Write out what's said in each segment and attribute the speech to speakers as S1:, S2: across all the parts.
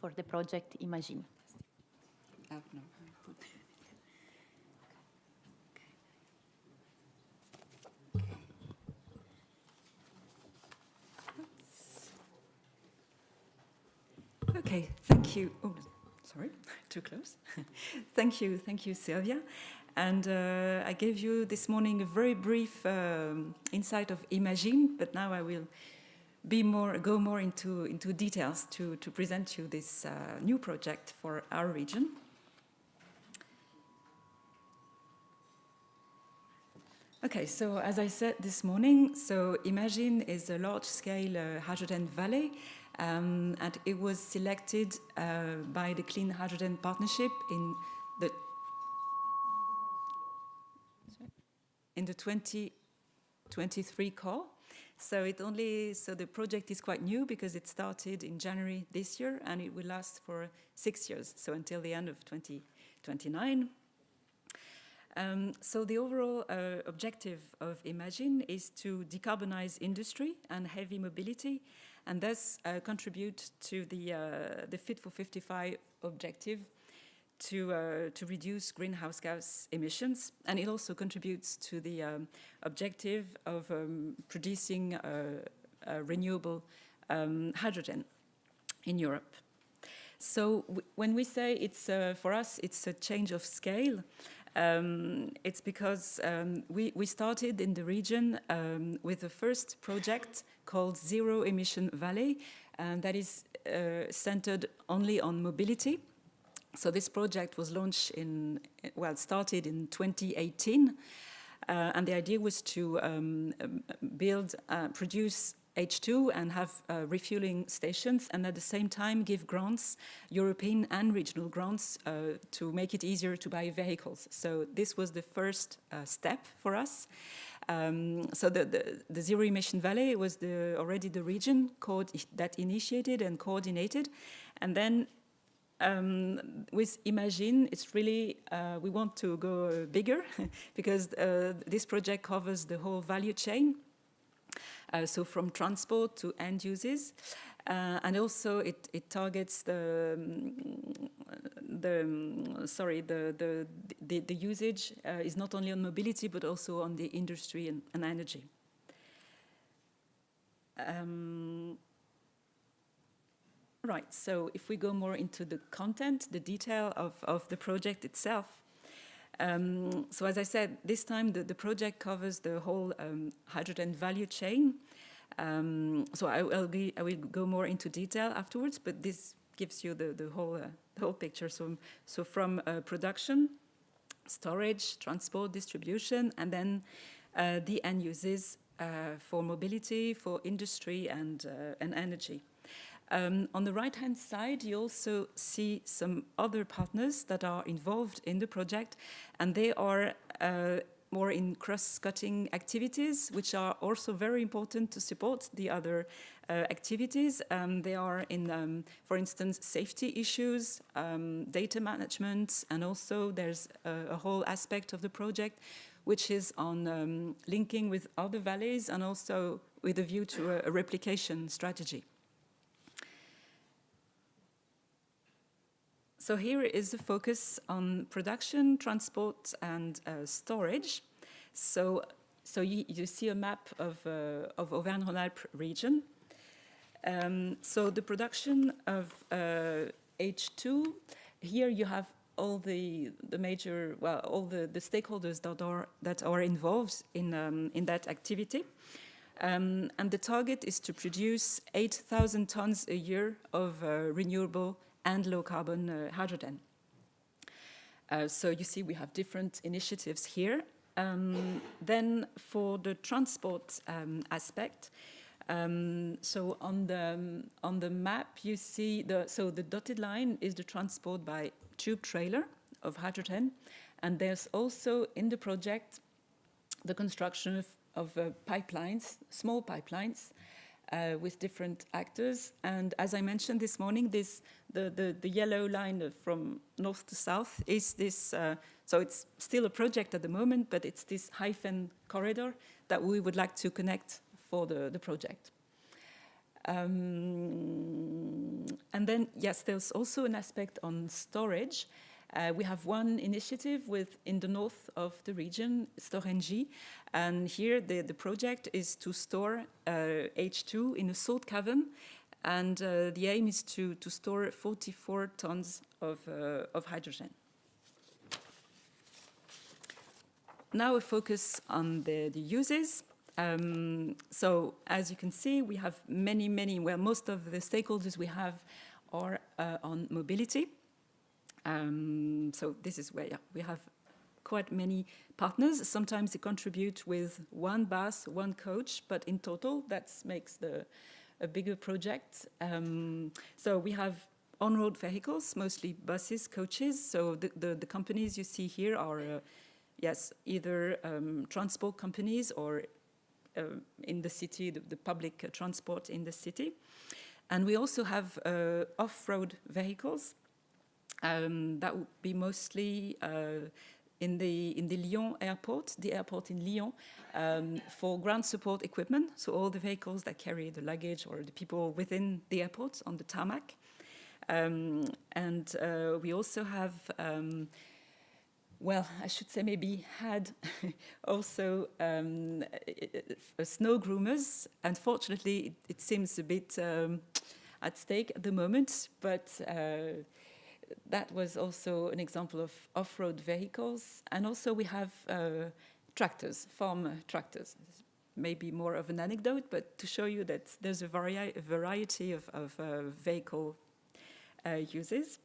S1: for the project Imagine.
S2: No. Okay, thank you. Oh, sorry, too close. Thank you, Sylvia. And I gave you this morning a very brief insight of Imagine, but now I will go more into details to present you this new project for our region. Okay, so as I said this morning, so Imagine is a large-scale hydrogen valley, and it was selected by the Clean Hydrogen Partnership in the 2023 call. So the project is quite new because it started in January this year, and it will last for 6 years, so until the end of 2029. So the overall objective of Imagine is to decarbonize industry and heavy mobility, and thus contribute to the Fit for 55 objective to reduce greenhouse gas emissions. And it also contributes to the objective of producing renewable hydrogen in Europe. So when we say it's, for us, it's a change of scale, it's because we started in the region with the first project called Zero Emission Valley, and that is centered only on mobility. So this project was launched started in 2018, and the idea was to produce H2 and have refueling stations, and at the same time give grants, European and regional grants, to make it easier to buy vehicles. So this was the first step for us. So the Zero Emission Valley was already the region that initiated and coordinated, and then with Imagine, it's really, we want to go bigger because this project covers the whole value chain. So from transport to end users, and also it targets the usage is not only on mobility but also on the industry and energy. Right, so if we go more into the content, the detail of the project itself. So as I said, this time the project covers the whole hydrogen value chain. So I will go more into detail afterwards, but this gives you the whole picture. So from production, storage, transport, distribution, and then the end uses for mobility, for industry and energy. On the right-hand side, you also see some other partners that are involved in the project, and they are more in cross-cutting activities, which are also very important to support the other activities. They are in, for instance, safety issues, data management, and also there's a whole aspect of the project which is on linking with other valleys and also with a view to a replication strategy. So here is the focus on production, transport, and storage. So you see a map of Auvergne-Rhône-Alpes region. So the production of H2, here you have all the major, well, all the stakeholders that are involved in that activity. And the target is to produce 8,000 tons a year of renewable and low-carbon hydrogen. So you see we have different initiatives here. Then for the transport aspect, so on the map you see the dotted line is the transport by tube trailer of hydrogen, and there's also in the project the construction of pipelines, small pipelines, with different actors. And as I mentioned this morning, the yellow line from north to south is this, so it's still a project at the moment, but it's this hyphen corridor that we would like to connect for the project. And then, yes, there's also an aspect on storage. We have one initiative in the north of the region, Auvergne, and here the project is to store H2 in a salt cavern, and the aim is to store 44 tons of hydrogen. Now a focus on the uses. So as you can see, we have many, well, most of the stakeholders we have are on mobility. So this is where we have quite many partners. Sometimes they contribute with one bus, one coach, but in total that makes a bigger project. So we have on-road vehicles, mostly buses, coaches. So the companies you see here are, yes, either transport companies or in the city, the public transport in the city. And we also have off-road vehicles. That would be mostly in the Lyon airport, the airport in Lyon, for ground support equipment, so all the vehicles that carry the luggage or the people within the airport on the tarmac. And we also have, well, I should say maybe had also snow groomers. Unfortunately, it seems a bit at stake at the moment, but that was also an example of off-road vehicles. And also we have tractors, farm tractors. Maybe more of an anecdote, but to show you that there's a variety of vehicle uses.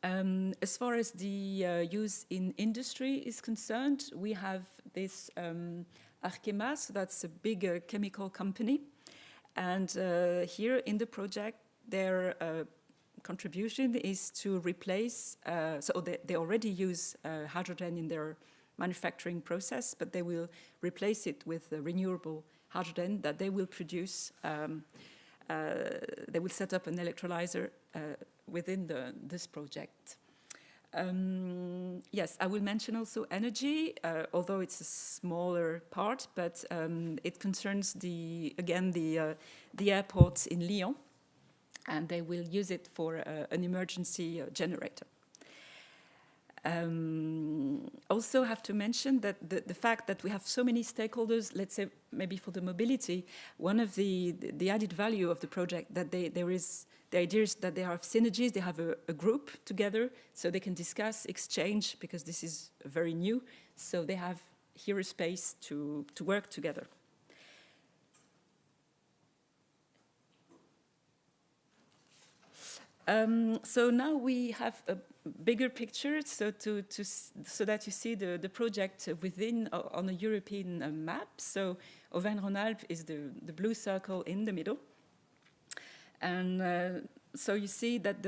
S2: As far as the use in industry is concerned, we have this Arkema, so that's a big chemical company. And here in the project, their contribution is to replace, so they already use hydrogen in their manufacturing process, but they will replace it with renewable hydrogen that they will produce. They will set up an electrolyzer within this project. Yes, I will mention also energy, although it's a smaller part, but it concerns the airport in Lyon, and they will use it for an emergency generator. Also have to mention that the fact that we have so many stakeholders, let's say maybe for the mobility, one of the added value of the project that there is the idea is that they have synergies, they have a group together so they can discuss, exchange, because this is very new, so they have here a space to work together. So now we have a bigger picture, so that you see the project within on a European map. So Auvergne-Rhône-Alpes is the blue circle in the middle, and so you see that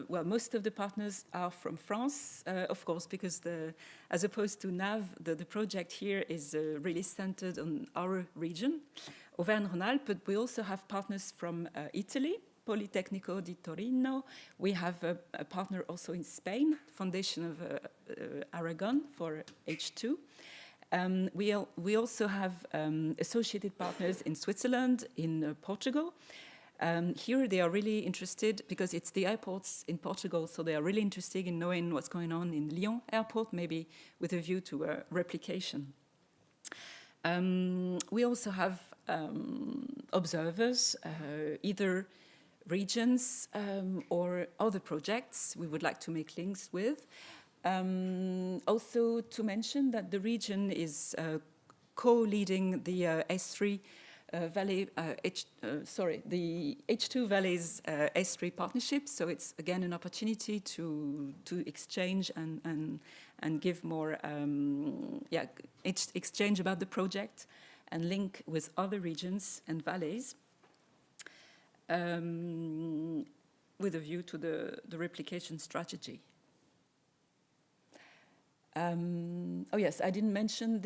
S2: well, most of the partners are from France, of course, because as opposed to NAV, the project here is really centered on our region, Auvergne-Rhône-Alpes. But we also have partners from Italy. Politecnico di Torino. We have a partner also in Spain, Foundation of Aragon for H2. We also have associated partners in Switzerland, in Portugal. Here they are really interested because it's the airports in Portugal, so they are really interested in knowing what's going on in Lyon airport, maybe with a view to replication. We also have observers, either regions or other projects we would like to make links with. Also to mention that the region is co-leading the S3 Valley, the H2 Valleys S3 partnership. So it's again an opportunity to exchange and give more, exchange about the project and link with other regions and valleys. With a view to the replication strategy. Oh yes, I didn't mention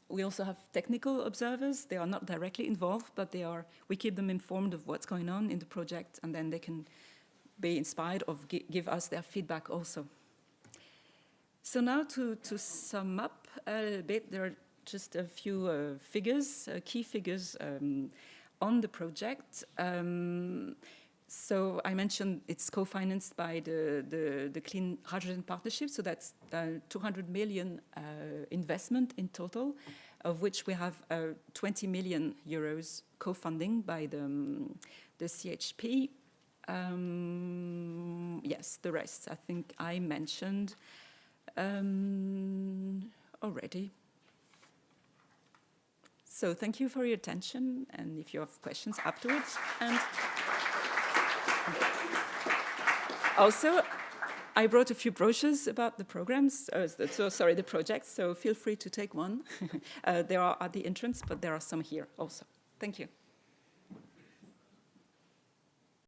S2: we also have technical observers. They are not directly involved, but we keep them informed of what's going on in the project, and then they can be inspired or give us their feedback also. So now to sum up a bit, there are just a few figures, key figures on the project. So I mentioned it's co-financed by the Clean Hydrogen Partnership, so that's 200 million investment in total, of which we have 20 million euros co-funding by the CHP. Yes, the rest I think I mentioned already. So thank you for your attention, and if you have questions afterwards. And also, I brought a few brochures about the programs, the projects, so feel free to take one. There are at the entrance, but there are some here also. Thank you.